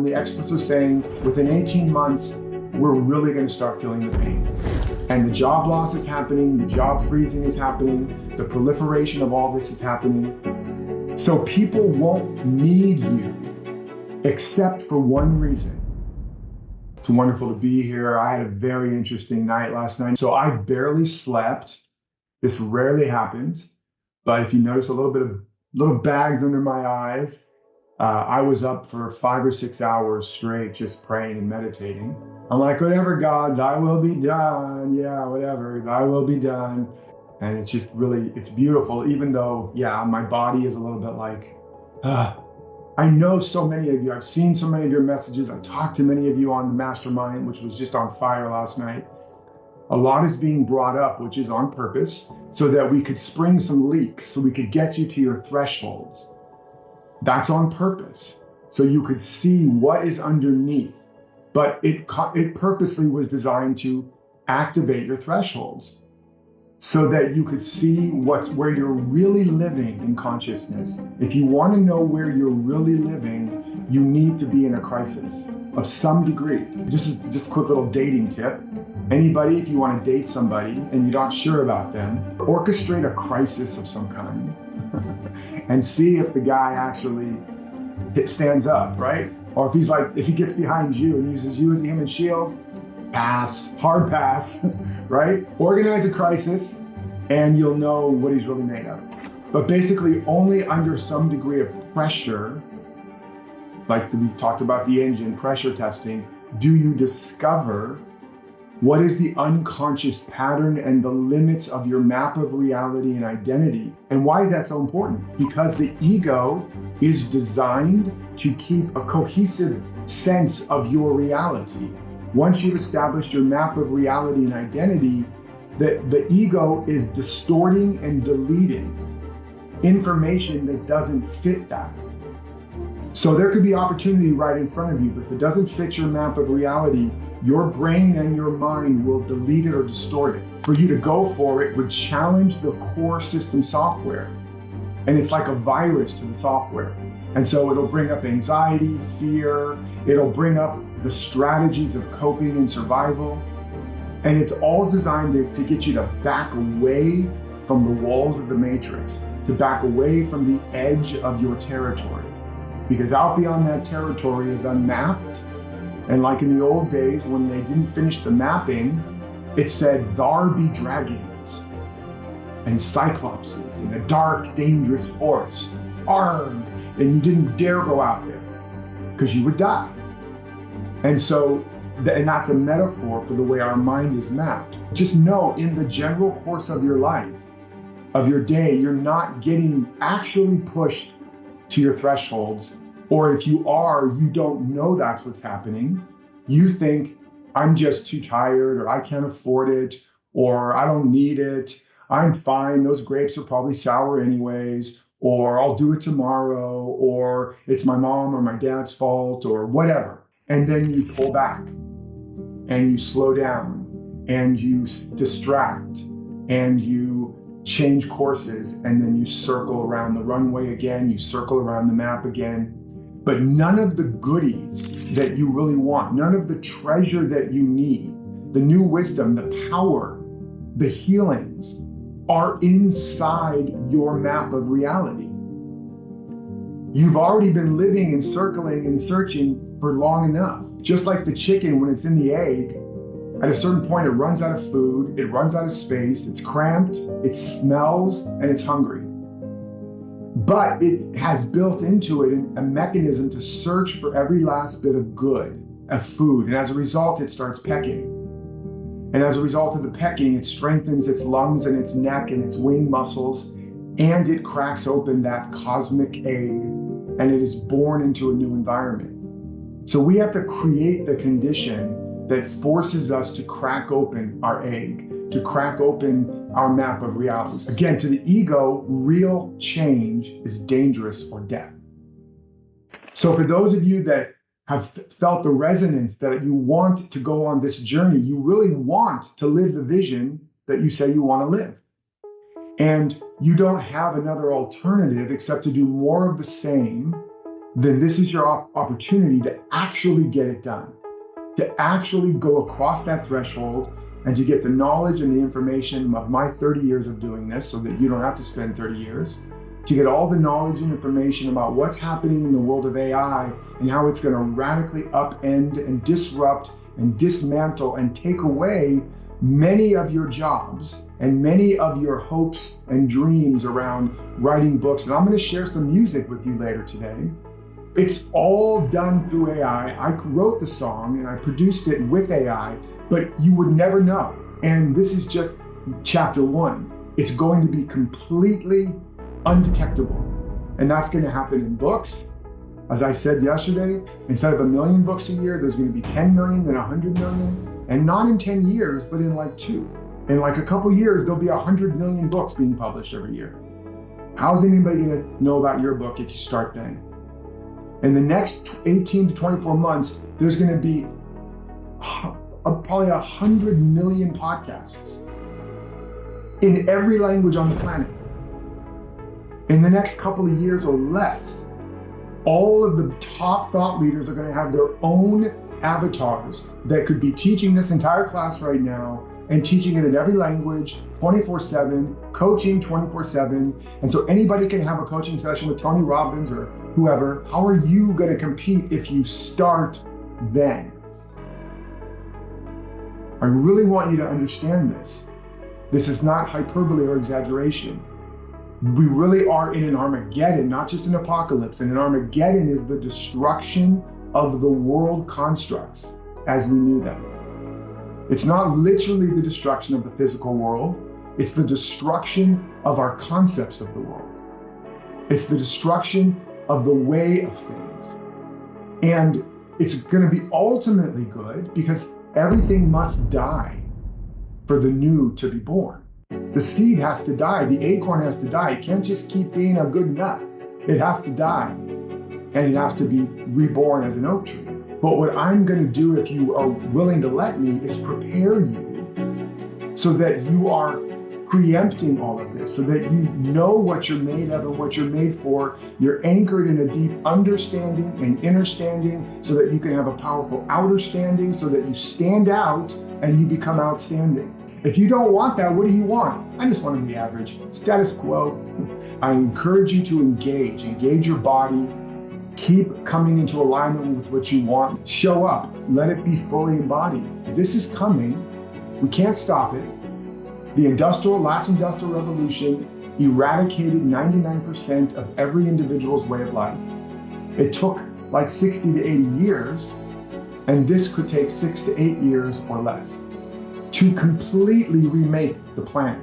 the experts are saying within 18 months, we're really going to start feeling the pain. And the job loss is happening, the job freezing is happening, the proliferation of all this is happening. So people won't need you except for one reason. It's wonderful to be here. I had a very interesting night last night. So I barely slept. This rarely happens, but if you notice a little bit of little bags under my eyes, I was up for 5 or 6 hours straight, just praying and meditating. I'm like, whatever, God, thy will be done. Yeah, whatever, thy will be done. And it's just really, it's beautiful, even though, yeah, my body is a little bit like, I know so many of you, I've seen so many of your messages. I talked to many of you on the mastermind, which was just on fire last night. A lot is being brought up, which is on purpose, so that we could spring some leaks, so we could get you to your thresholds. That's on purpose, so you could see what is underneath. But it purposely was designed to activate your thresholds so that you could see where you're really living in consciousness. If you want to know where you're really living, you need to be in a crisis of some degree. Just a quick little dating tip. Anybody, if you want to date somebody and you're not sure about them, orchestrate a crisis of some kind and see if the guy actually stands up, right? Or if he gets behind you and uses you as a human shield, pass, hard pass, right? Organize a crisis and you'll know what he's really made of. But basically only under some degree of pressure, like we talked about the engine pressure testing, do you discover what is the unconscious pattern and the limits of your map of reality and identity. And why is that so important? Because the ego is designed to keep a cohesive sense of your reality. Once you've established your map of reality and identity, the ego is distorting and deleting information that doesn't fit that. So there could be opportunity right in front of you, but if it doesn't fit your map of reality, your brain and your mind will delete it or distort it. For you to go for it would challenge the core system software. And it's like a virus to the software. And so it'll bring up anxiety, fear, it'll bring up the strategies of coping and survival. And it's all designed to get you to back away from the walls of the matrix, to back away from the edge of your territory. Because out beyond that territory is unmapped. And like in the old days when they didn't finish the mapping, it said, "There be dragons and cyclopses in a dark, dangerous forest, armed," and you didn't dare go out there because you would die. And so, and that's a metaphor for the way our mind is mapped. Just know in the general course of your life, of your day, you're not getting actually pushed to your thresholds, or if you are, you don't know that's what's happening. You think, I'm just too tired, or I can't afford it, or I don't need it, I'm fine, those grapes are probably sour anyways, or I'll do it tomorrow, or it's my mom or my dad's fault, or whatever. And then you pull back, and you slow down, and you distract, and you change courses, and then you circle around the runway again, you circle around the map again. But none of the goodies that you really want, none of the treasure that you need, the new wisdom, the power, the healings are inside your map of reality. You've already been living and circling and searching for long enough. Just like the chicken when it's in the egg, at a certain point, it runs out of food, it runs out of space, it's cramped, it smells, and it's hungry. But it has built into it a mechanism to search for every last bit of good, of food. And as a result, it starts pecking. And as a result of the pecking, it strengthens its lungs and its neck and its wing muscles, and it cracks open that cosmic egg, and it is born into a new environment. So we have to create the condition that forces us to crack open our egg, to crack open our map of realities. Again, to the ego, real change is dangerous or death. So for those of you that have felt the resonance that you want to go on this journey, you really want to live the vision that you say you want to live. And you don't have another alternative except to do more of the same then this is your opportunity to actually get it done, to actually go across that threshold and to get the knowledge and the information of my 30 years of doing this so that you don't have to spend 30 years, to get all the knowledge and information about what's happening in the world of AI and how it's going to radically upend and disrupt and dismantle and take away many of your jobs and many of your hopes and dreams around writing books. And I'm going to share some music with you later today. It's all done through AI. I wrote the song and I produced it with AI, but you would never know. And this is just chapter 1. It's going to be completely undetectable. And that's going to happen in books. As I said yesterday, instead of 1 million books a year, there's going to be 10 million, then 100 million. And not in 10 years, but in like 2. In like a couple years, there'll be 100 million books being published every year. How's anybody going to know about your book if you start then? In the next 18 to 24 months, there's going to be probably 100 million podcasts in every language on the planet. In the next couple of years or less, all of the top thought leaders are going to have their own avatars that could be teaching this entire class right now and teaching it in every language 24/7, coaching 24/7. And so anybody can have a coaching session with Tony Robbins or whoever. How are you going to compete if you start then? I really want you to understand this. This is not hyperbole or exaggeration. We really are in an Armageddon, not just an apocalypse. And an Armageddon is the destruction of the world constructs as we knew them. It's not literally the destruction of the physical world. It's the destruction of our concepts of the world. It's the destruction of the way of things. And it's going to be ultimately good because everything must die for the new to be born. The seed has to die. The acorn has to die. It can't just keep being a good nut. It has to die. And it has to be reborn as an oak tree. But what I'm going to do, if you are willing to let me, is prepare you so that you are preempting all of this, so that you know what you're made of and what you're made for. You're anchored in a deep understanding and inner standing so that you can have a powerful outer standing, so that you stand out and you become outstanding. If you don't want that, what do you want? I just want to be average. Status quo. I encourage you to engage your body. Keep coming into alignment with what you want. Show up. Let it be fully embodied. This is coming. We can't stop it. The last industrial revolution eradicated 99% of every individual's way of life. It took like 60 to 80 years, and this could take 6 to 8 years or less to completely remake the planet.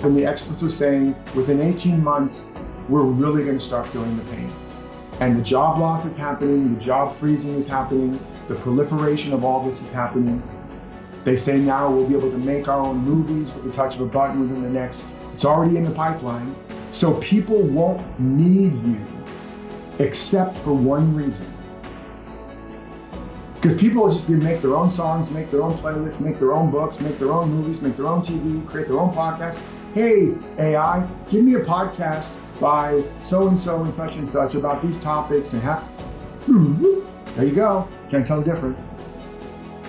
And the experts are saying within 18 months, we're really going to start feeling the pain. And the job loss is happening, the job freezing is happening, the proliferation of all this is happening. They say now we'll be able to make our own movies with the touch of a button within the next, it's already in the pipeline. So people won't need you except for one reason. Because people will just make their own songs, make their own playlists, make their own books, make their own movies, make their own TV, create their own podcast. Hey, AI, give me a podcast by so-and-so and such about these topics and there you go. Can't tell the difference.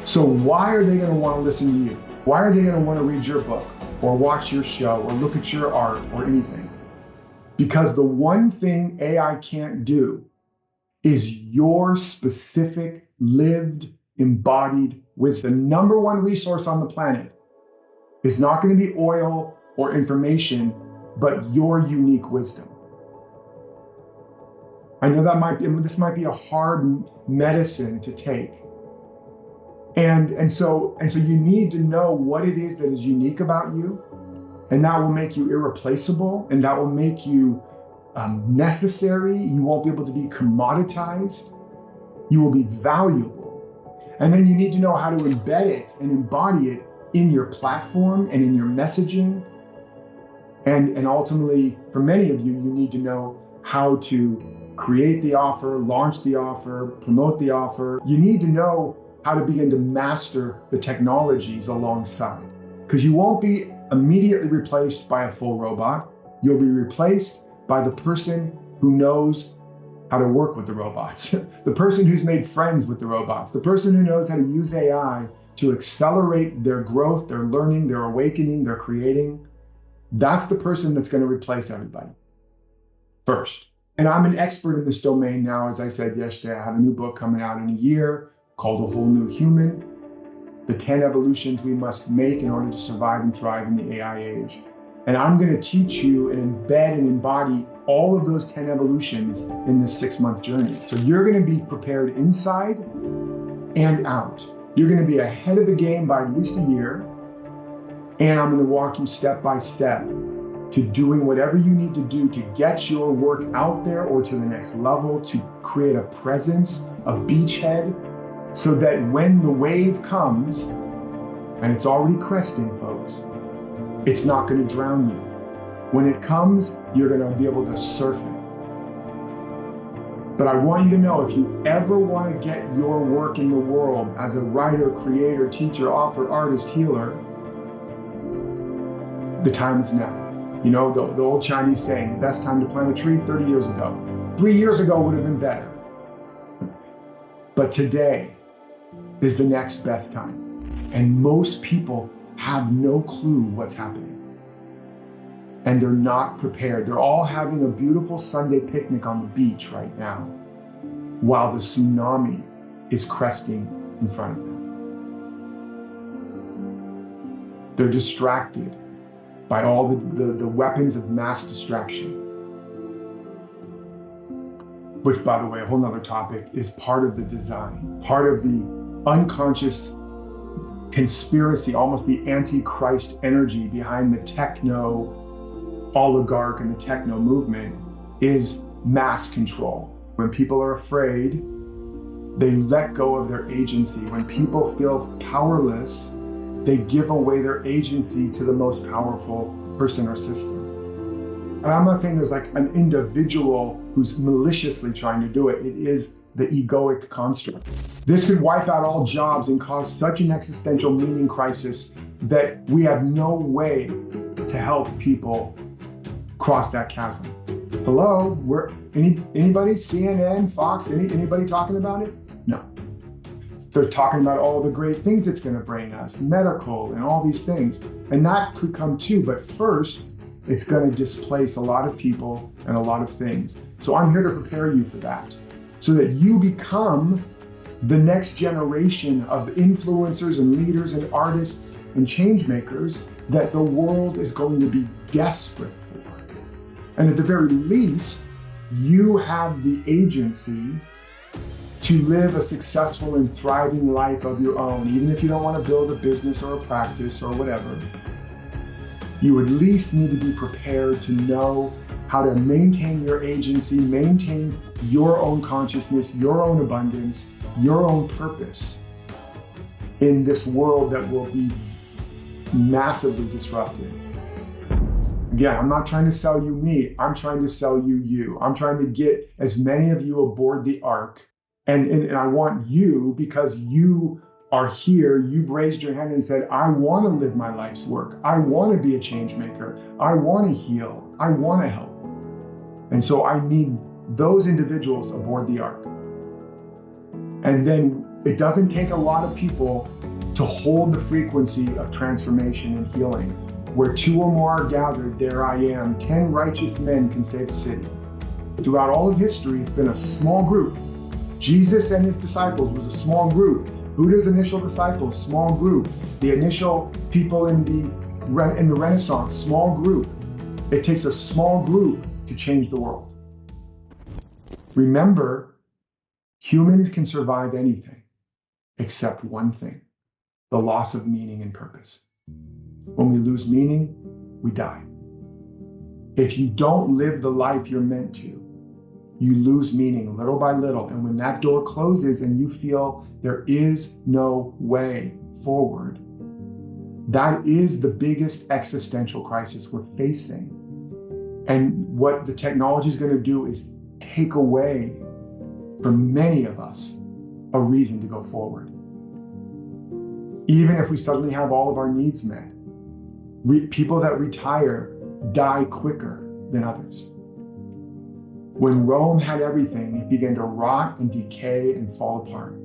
So why are they going to want to listen to you? Why are they going to want to read your book or watch your show or look at your art or anything? Because the one thing AI can't do is your specific, lived, embodied wisdom. The number one resource on the planet is not going to be oil or information, but your unique wisdom. I know this might be a hard medicine to take. And so you need to know what it is that is unique about you, and that will make you irreplaceable, and that will make you necessary. You won't be able to be commoditized. You will be valuable. And then you need to know how to embed it and embody it in your platform and in your messaging. And ultimately, for many of you, you need to know how to create the offer, launch the offer, promote the offer. You need to know how to begin to master the technologies alongside. Because you won't be immediately replaced by a full robot. You'll be replaced by the person who knows how to work with the robots, the person who's made friends with the robots, the person who knows how to use AI to accelerate their growth, their learning, their awakening, their creating. That's the person that's going to replace everybody first. And I'm an expert in this domain now. As I said yesterday, I have a new book coming out in a year called A Whole New Human, the 10 evolutions we must make in order to survive and thrive in the AI age. And I'm going to teach you and embed and embody all of those 10 evolutions in this 6-month journey. So you're going to be prepared inside and out. You're going to be ahead of the game by at least a year. And I'm going to walk you step by step to doing whatever you need to do to get your work out there or to the next level, to create a presence, a beachhead, so that when the wave comes, and it's already cresting, folks, it's not going to drown you. When it comes, you're going to be able to surf it. But I want you to know, if you ever want to get your work in the world as a writer, creator, teacher, author, artist, healer, the time is now. You know, the old Chinese saying, the best time to plant a tree, 30 years ago. 3 years ago would have been better. But today is the next best time. And most people have no clue what's happening. And they're not prepared. They're all having a beautiful Sunday picnic on the beach right now, while the tsunami is cresting in front of them. They're distracted by all the weapons of mass distraction. Which, by the way, a whole nother topic, is part of the design, part of the unconscious conspiracy, almost the antichrist energy behind the techno oligarch and the techno movement is mass control. When people are afraid, they let go of their agency. When people feel powerless, they give away their agency to the most powerful person or system. And I'm not saying there's like an individual who's maliciously trying to do it. It is the egoic construct. This could wipe out all jobs and cause such an existential meaning crisis that we have no way to help people cross that chasm. Hello, anybody? CNN, Fox, anybody talking about it? No. They're talking about all the great things it's going to bring us, medical and all these things. And that could come too, but first, it's going to displace a lot of people and a lot of things. So I'm here to prepare you for that, so that you become the next generation of influencers and leaders and artists and change makers that the world is going to be desperate for. And at the very least, you have the agency to live a successful and thriving life of your own. Even if you don't want to build a business or a practice or whatever, you at least need to be prepared to know how to maintain your agency, maintain your own consciousness, your own abundance, your own purpose in this world that will be massively disrupted. Again, I'm not trying to sell you me, I'm trying to sell you you. I'm trying to get as many of you aboard the ark. And I want you, because you are here, you've raised your hand and said, I want to live my life's work. I want to be a change maker. I want to heal. I want to help. And so I need those individuals aboard the ark. And then it doesn't take a lot of people to hold the frequency of transformation and healing. Where 2 or more are gathered, there I am. 10 righteous men can save a city. Throughout all of history, it's been a small group. Jesus and his disciples was a small group. Buddha's initial disciples, small group. The initial people in the Renaissance, small group. It takes a small group to change the world. Remember, humans can survive anything except one thing: the loss of meaning and purpose. When we lose meaning, we die. If you don't live the life you're meant to, you lose meaning little by little. And when that door closes and you feel there is no way forward, that is the biggest existential crisis we're facing. And what the technology is going to do is take away from many of us a reason to go forward. Even if we suddenly have all of our needs met, people that retire die quicker than others. When Rome had everything, it began to rot and decay and fall apart.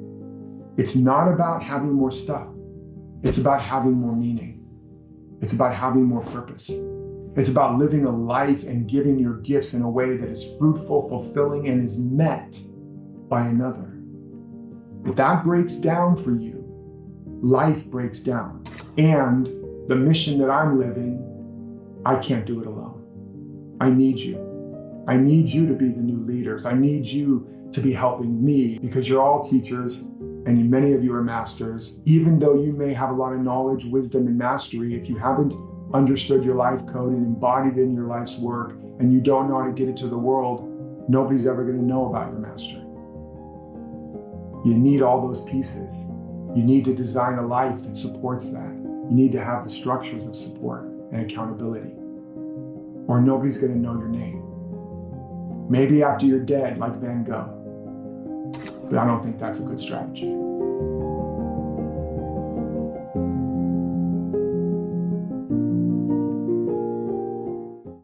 It's not about having more stuff. It's about having more meaning. It's about having more purpose. It's about living a life and giving your gifts in a way that is fruitful, fulfilling, and is met by another. If that breaks down for you, life breaks down. And the mission that I'm living, I can't do it alone. I need you. I need you to be the new leaders. I need you to be helping me, because you're all teachers and many of you are masters. Even though you may have a lot of knowledge, wisdom, and mastery, if you haven't understood your life code and embodied it in your life's work, and you don't know how to get it to the world, nobody's ever going to know about your mastery. You need all those pieces. You need to design a life that supports that. You need to have the structures of support and accountability, or nobody's going to know your name. Maybe after you're dead, like Van Gogh. But I don't think that's a good strategy.